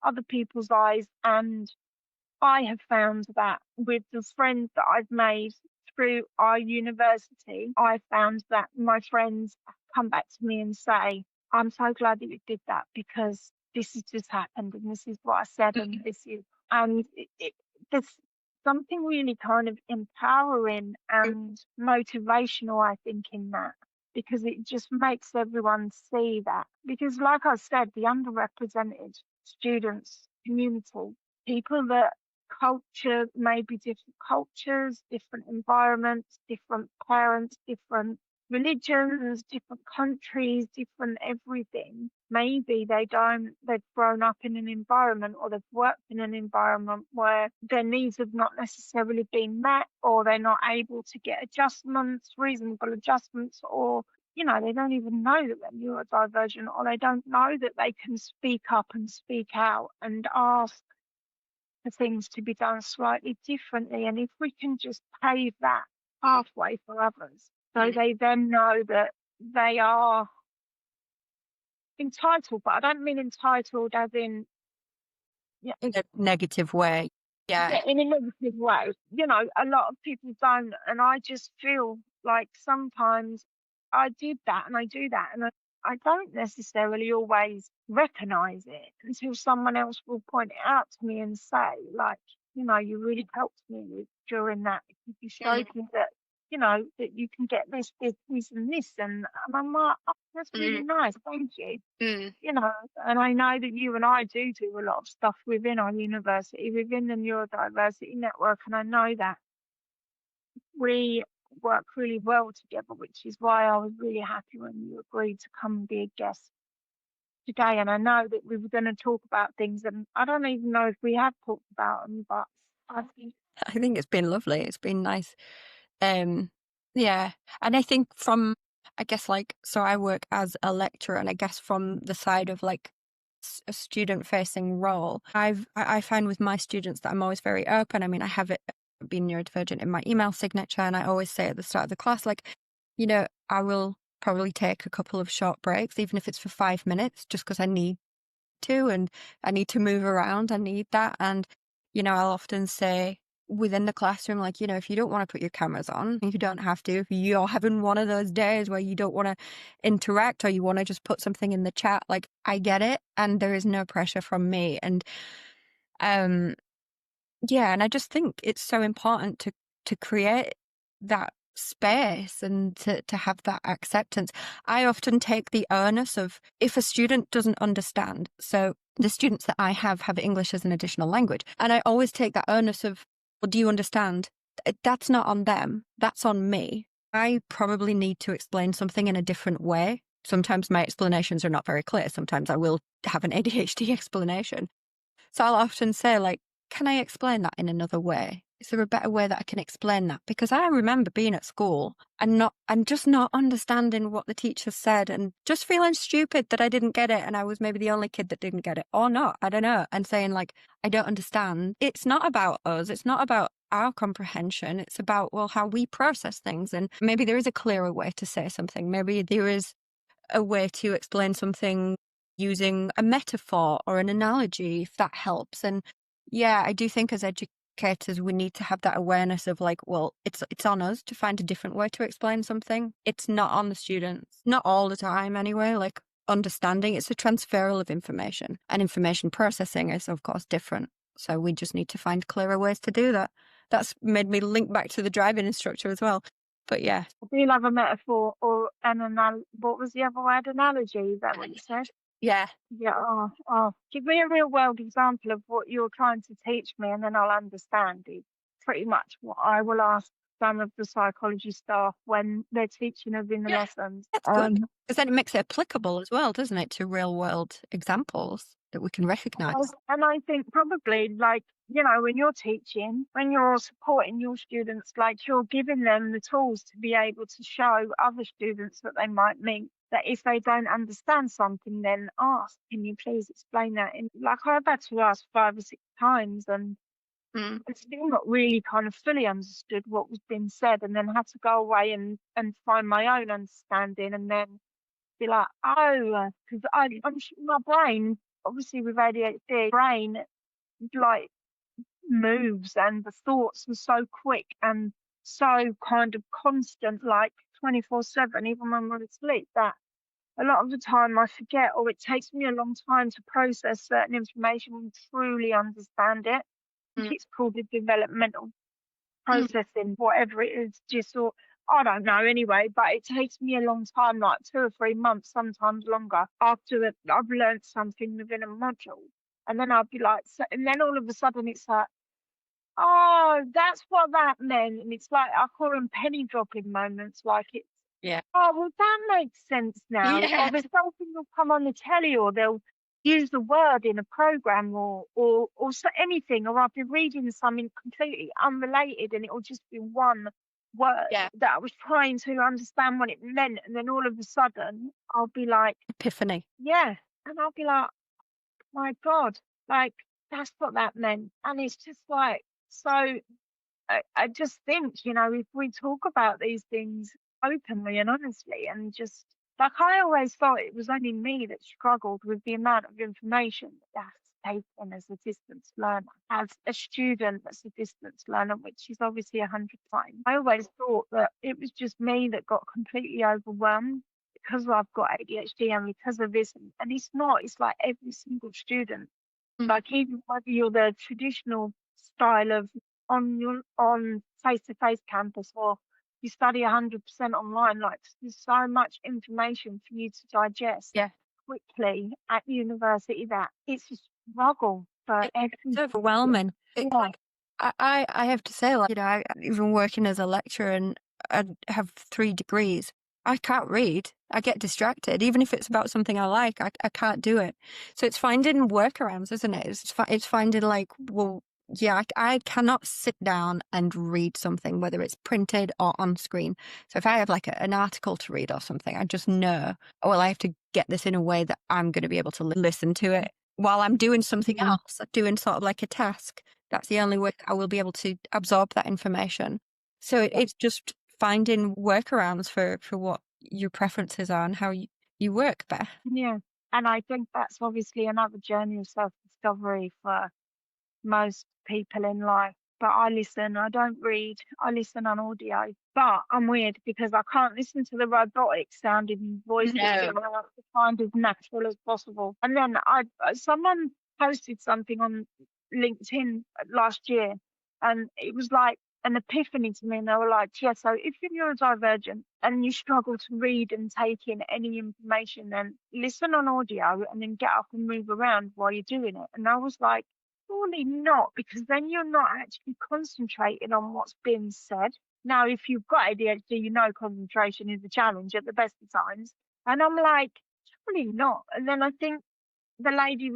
other people's eyes. And I have found that with the friends that I've made through our university, I found that my friends come back to me and say, I'm so glad that you did that, because this has just happened and this is what I said and there's something really kind of empowering and motivational, I think, in that, because it just makes everyone see that. Because like I said, the underrepresented students community, people that culture, maybe different cultures, different environments, different parents, different religions, different countries, different everything. Maybe they've grown up in an environment or they've worked in an environment where their needs have not necessarily been met, or they're not able to get reasonable adjustments, or they don't even know that they're neurodivergent, or they don't know that they can speak up and speak out and ask for things to be done slightly differently. And if we can just pave that pathway for others, so they then know that they are entitled, but I don't mean entitled as in in a negative way. Yeah, in a negative way. A lot of people don't, and I just feel like sometimes I did that and I do that, and I don't necessarily always recognize it until someone else will point it out to me and say, like, you really helped me during that. You showed me that, that you can get this, and this. And I'm like, oh, that's really nice. Thank you. And I know that you and I do a lot of stuff within our university, within the neurodiversity network. And I know that we work really well together, which is why I was really happy when you agreed to come and be a guest today. And I know that we were going to talk about things, and I don't even know if we have talked about them, but I think it's been lovely. It's been nice. Yeah. And I think so I work as a lecturer, and I guess from the side of like a student facing role, I find with my students that I'm always very open. I mean, I have it being neurodivergent in my email signature, and I always say at the start of the class, like, I will probably take a couple of short breaks, even if it's for 5 minutes, just because I need to, and I need to move around. I need that. And, I'll often say, within the classroom, like, if you don't want to put your cameras on, you don't have to. If you're having one of those days where you don't want to interact or you want to just put something in the chat, like, I get it. And there is no pressure from me. And yeah, and I just think it's so important to create that space and to have that acceptance. I often take the onus of if a student doesn't understand. So the students that I have English as an additional language, and I always take that onus of, well, do you understand? That's not on them. That's on me. I probably need to explain something in a different way. Sometimes my explanations are not very clear. Sometimes I will have an ADHD explanation. So I'll often say, like, can I explain that in another way? Is there a better way that I can explain that? Because I remember being at school and just not understanding what the teacher said and just feeling stupid that I didn't get it. And I was maybe the only kid that didn't get it or not. I don't know. And saying, like, I don't understand. It's not about us. It's not about our comprehension. It's about, well, how we process things. And maybe there is a clearer way to say something. Maybe there is a way to explain something using a metaphor or an analogy, if that helps. And yeah, I do think as educators, we need to have that awareness of, like, well, it's on us to find a different way to explain something. It's not on the students, not all the time anyway. Like, understanding, it's a transferal of information, and information processing is, of course, different. So we just need to find clearer ways to do that. That's made me link back to the driving instructor as well. But yeah. I do love a metaphor or an what was the other word? Analogy, is that what you said? Yeah. Yeah. Give me a real world example of what you're trying to teach me, and then I'll understand it. Pretty much what I will ask some of the psychology staff when they're teaching us in the lessons. That's good. Because then it makes it applicable as well, doesn't it, to real world examples that we can recognise. And I think probably, like, when you're teaching, when you're supporting your students, like, you're giving them the tools to be able to show other students that they might meet that if they don't understand something, then ask, can you please explain that? And like, I've had to ask 5 or 6 times and I still not really kind of fully understood what was being said, and then had to go away and find my own understanding, and then be like, oh, because I'm sure my brain, obviously with ADHD, brain like moves and the thoughts are so quick and so kind of constant, like 24/7, even when we're asleep, that a lot of the time I forget, or it takes me a long time to process certain information and truly understand it. I think it's called the developmental processing, whatever it is, just, or I don't know anyway, but it takes me a long time, like 2 or 3 months, sometimes longer, after I've learned something within a module. And then I'll be like, and then all of a sudden it's like, oh, that's what that meant. And it's like, I call them penny dropping moments, like it's, oh, well, that makes sense now. Or there's something will come on the telly, or they'll use the word in a program, or so anything, or I'll be reading something completely unrelated and it'll just be one word that I was trying to understand what it meant, and then all of a sudden I'll be like, epiphany. Yeah. And I'll be like, my God, like, that's what that meant. And it's just like, so I just think, if we talk about these things openly and honestly, and just, like, I always thought it was only me that struggled with the amount of information that that's taken as a distance learner, as a student that's a distance learner, which is obviously 100 times. I always thought that it was just me that got completely overwhelmed because I've got ADHD and because of this. And it's not, it's like every single student, like, even whether you're the traditional style of on face-to-face campus, or you study 100% online, like, there's so much information for you to digest quickly at university that it's a struggle for everyone. It's overwhelming. I have to say, like, I even working as a lecturer, and I have 3 degrees. I can't read. I get distracted. Even if it's about something I like, I can't do it. So it's finding workarounds, isn't it? It's finding, like, well, yeah, I cannot sit down and read something, whether it's printed or on screen. So if I have, like, an article to read or something, I just know, oh, well, I have to get this in a way that I'm going to be able to listen to it while I'm doing something else, doing sort of like a task. That's the only way I will be able to absorb that information. So it's just finding workarounds for what your preferences are and how you work best. Yeah. And I think that's obviously another journey of self-discovery for most people in life. but I listen. I don't read. I listen on audio. But I'm weird because I can't listen to the robotic sounding voices. No. I have to find as natural as possible. And then someone posted something on LinkedIn last year, and it was like an epiphany to me. And they were like, yeah, so if you're neurodivergent and you struggle to read and take in any information, then listen on audio and then get up and move around while you're doing it. And I was like, surely not, because then you're not actually concentrating on what's being said. Now, if you've got ADHD, you know concentration is a challenge at the best of times. And I'm like, surely not. And then I think the lady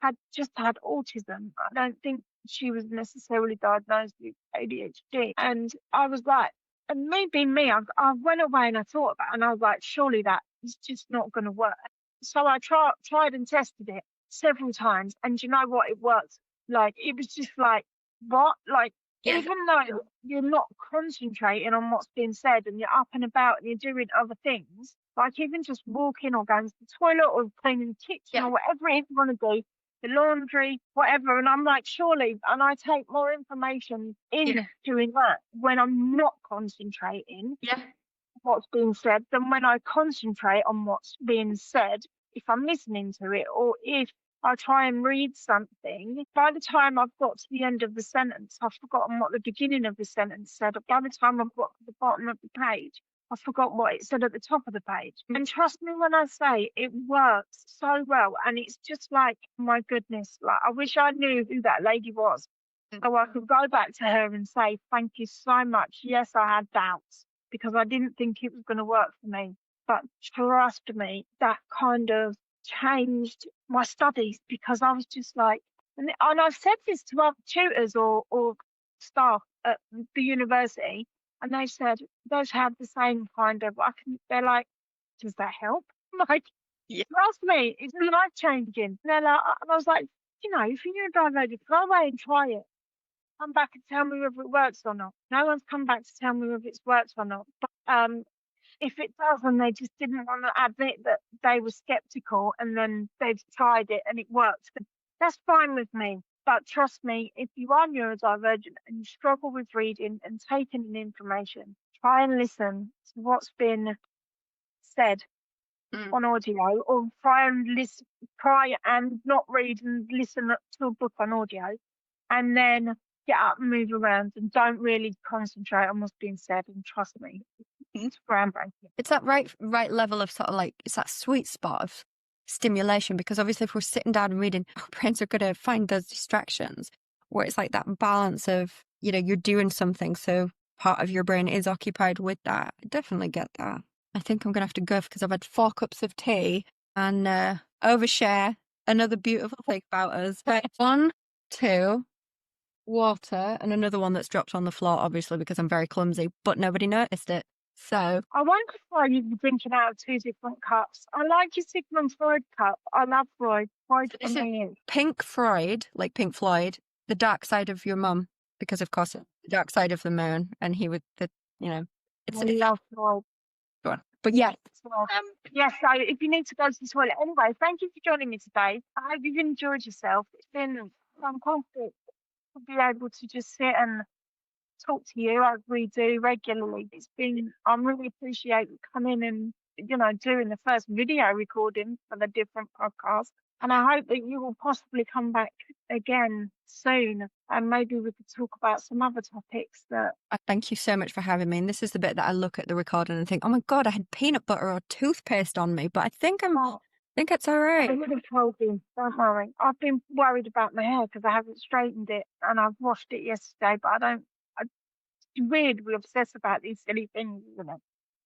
had just had autism. I don't think she was necessarily diagnosed with ADHD. And I was like, and me being me, I went away and I thought about it, and I was like, surely that is just not going to work. So I tried and tested it several times, and you know what? It worked. Like, it was just like, what? Like, Yeah. even though you're not concentrating on what's being said and you're up and about and you're doing other things, like even just walking or going to the toilet or cleaning the kitchen or whatever it is you want to do, the laundry, whatever. And I'm like, surely, and I take more information in doing that when I'm not concentrating what's being said than when I concentrate on what's being said, if I'm listening to it, or if I try and read something. By the time I've got to the end of the sentence, I've forgotten what the beginning of the sentence said. By the time I've got to the bottom of the page, I forgot what it said at the top of the page. And trust me when I say it works so well. And it's just like, my goodness, like I wish I knew who that lady was. So I could go back to her and say, thank you so much. Yes, I had doubts because I didn't think it was going to work for me. But trust me, that kind of changed my studies, because I was just like, and I've said this to other tutors or staff at the university, and they said they've had the same kind of, they're like, does that help? I'm like, trust me, it's life changing. And they're like, and I was like, you know, if you're neurodivergent, go away and try it. Come back and tell me whether it works or not. No one's come back to tell me whether it's worked or not. But if it does, and they just didn't want to admit that they were skeptical, and then they've tried it and it worked, that's fine with me. But trust me, if you are neurodivergent and you struggle with reading and taking in information, try and listen to what's been said on audio, or try and not read and listen to a book on audio, and then get up and move around and don't really concentrate on what's being said. And trust me, it's groundbreaking. It's that right level of sort of like, it's that sweet spot of stimulation, because obviously if we're sitting down and reading, our brains are going to find those distractions, where it's like that balance of, you know, you're doing something, so part of your brain is occupied with that. I definitely get that. I think I'm going to have to go because I've had 4 cups of tea and overshare another beautiful thing about us. Right. 1, 2, water, and another one that's dropped on the floor, obviously, because I'm very clumsy, but nobody noticed it. So I wonder why you've been drinking out of 2 different cups. I like your Sigmund Freud cup. I love Freud. Freud for me is Pink Freud, like Pink Floyd, the dark side of your mum, because of course the dark side of the moon, and he would, it's I love Freud. Go on. But yes. Yes, so if you need to go to the toilet anyway, thank you for joining me today. I hope you've enjoyed yourself. It's been fantastic to be able to just sit and talk to you as we do regularly. I really appreciate you coming and, doing the first video recording for the different podcasts. And I hope that you will possibly come back again soon, and maybe we could talk about some other topics that... Thank you so much for having me. And this is the bit that I look at the recording and think, oh my God, I had peanut butter or toothpaste on me, but I think it's all right. I would have told you, don't worry. I've been worried about my hair because I haven't straightened it, and I've washed it yesterday, but it's weird we obsess about these silly things, isn't it?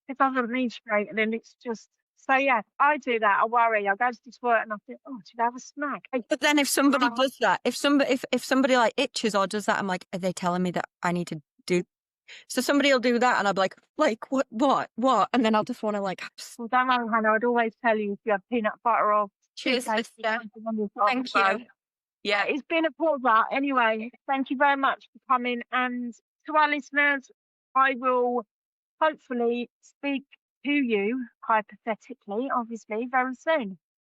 It doesn't need straightening, it's just... So yeah, I do that. I worry. I go to the toilet and I think, oh, did I have a snack? But then if somebody does that, if somebody like itches or does that, I'm like, are they telling me that I need to do? So somebody will do that, and I'll be like what? And then I'll just want to like. Well, don't worry, Hannah. I'd always tell you if you have peanut butter or... Cheers, sister. Thank you. Yeah, it's been a pleasure. Anyway, thank you very much for coming, and to our listeners, I will hopefully speak to you, hypothetically, obviously, very soon.